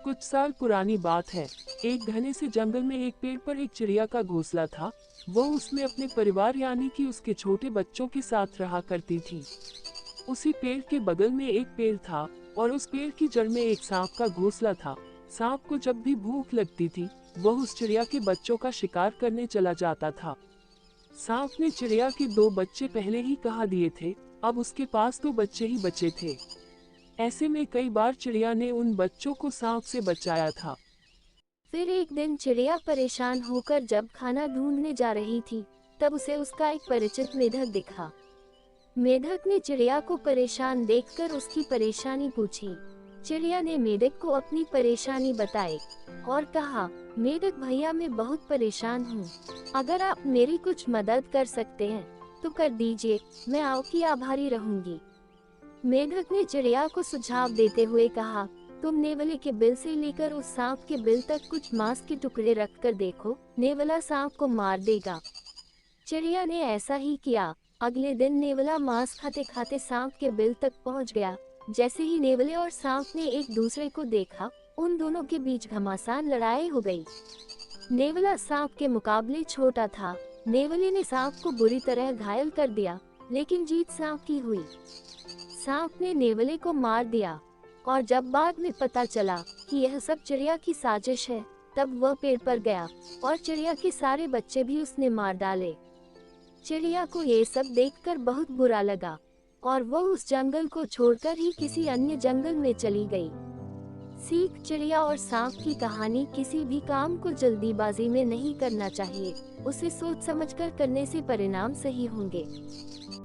कुछ साल पुरानी बात है। एक घने से जंगल में एक पेड़ पर एक चिड़िया का घोंसला था। वह उसमें अपने परिवार यानी कि उसके छोटे बच्चों के साथ रहा करती थी। उसी पेड़ के बगल में एक पेड़ था और उस पेड़ की जड़ में एक सांप का घोंसला था। सांप को जब भी भूख लगती थी वह उस चिड़िया के बच्चों का शिकार करने चला जाता था। सांप ने चिड़िया के 2 बच्चे पहले ही कहा दिए थे, अब उसके पास 2 बच्चे ही बचे थे। ऐसे में कई बार चिड़िया ने उन बच्चों को सांप से बचाया था। फिर एक दिन चिड़िया परेशान होकर जब खाना ढूंढने जा रही थी, तब उसे उसका एक परिचित मेढक दिखा। मेढक ने चिड़िया को परेशान देखकर उसकी परेशानी पूछी। चिड़िया ने मेढक को अपनी परेशानी बताई और कहा, मेढक भैया मैं बहुत परेशान हूँ, अगर आप मेरी कुछ मदद कर सकते हैं तो कर दीजिए, मैं आपकी आभारी रहूंगी। मेढक ने चिड़िया को सुझाव देते हुए कहा, तुम नेवले के बिल से लेकर उस सांप के बिल तक कुछ मांस के टुकड़े रखकर देखो, नेवला सांप को मार देगा। चिड़िया ने ऐसा ही किया। अगले दिन नेवला मांस खाते खाते सांप के बिल तक पहुंच गया। जैसे ही नेवले और सांप ने एक दूसरे को देखा, उन दोनों के बीच घमासान लड़ाई हो गई। नेवला सांप के मुकाबले छोटा था। नेवले ने सांप को बुरी तरह घायल कर दिया, लेकिन जीत सांप की हुई। सांप ने नेवले को मार दिया और जब बाद में पता चला कि यह सब चिड़िया की साजिश है, तब वह पेड़ पर गया और चिड़िया के सारे बच्चे भी उसने मार डाले। चिड़िया को ये सब देखकर बहुत बुरा लगा और वह उस जंगल को छोड़कर ही किसी अन्य जंगल में चली गई। सीख, चिड़िया और सांप की कहानी, किसी भी काम को जल्दीबाजी में नहीं करना चाहिए, उसे सोच समझकर करने से परिणाम सही होंगे।